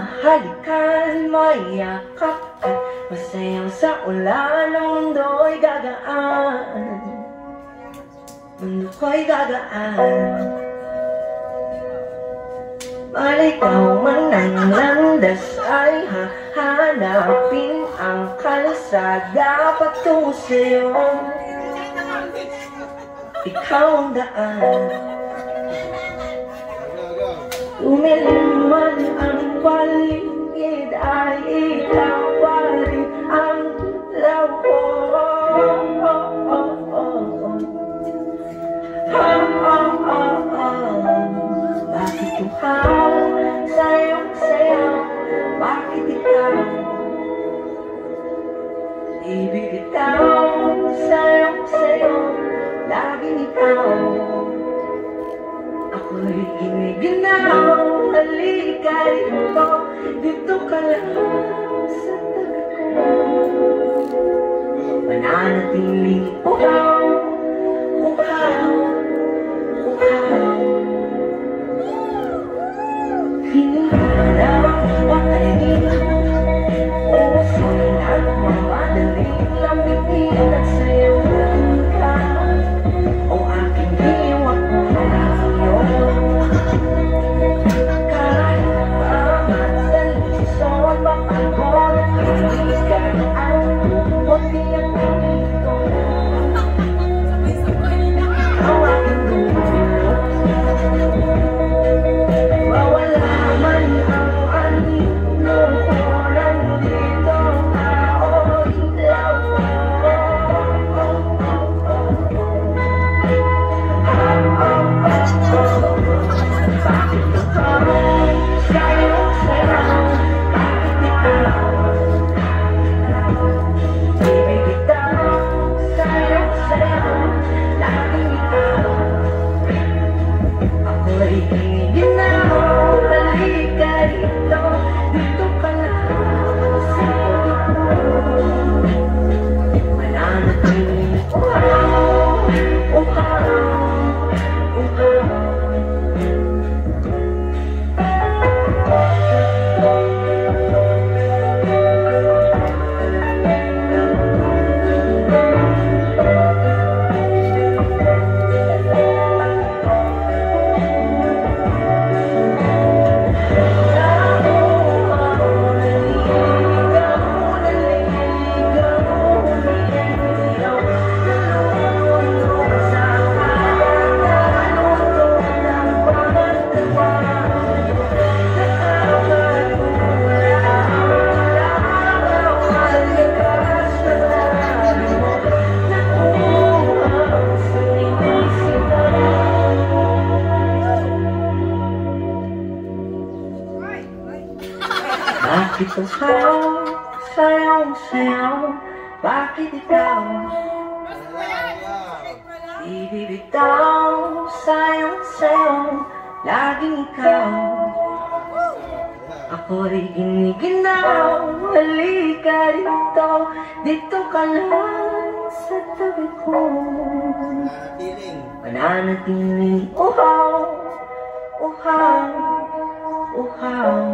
mahalikan, mayakap at masayang sa ulan. Ang mundo'y gagaan, mundo ko'y gagaan. Malikaw man ang landas ay hahanapin ang kalsada patungo sa'yo. Ikaw ang daan. Tumilim man ang paligid ay ikaw pa rin ang lawo. Bakit uhaw sa'yong sayaw? Bakit ikaw? Ibig ikaw sa'yong sayaw, laging ikaw. Ako'y giniginaw, halika rito, dito ka lang sa tabi ko. Mananatiling uhaw, uhaw, uhaw. Hinihinaw ang kaligid mo, usin at mamadaling lambitin at sa'yo ka. O aking hiwag mo sa'yo. Kahit pamadali sa mapagod, hinigan ang tupot niyang dito. Ang aking dulo, mawala man ang anino ko, nandito ako'y lawa. Bakit ikaw sa'yo sayaw? Bakit ikaw? Ibig ikaw sa'yo sayaw, laging ikaw. Ako'y giniginaw, halika rito, dito ka lang sa tabi ko. Mananatiling uhaw, uhaw, uhaw. Bakit uhaw sa'yong sayaw? Bakit ikaw? Ibibitaw sa'yong sayaw, laging ikaw. Ako'y giniginaw, halika rito, dito ka lang sa tabi ko. Mananatiling uhaw, uhaw, uhaw.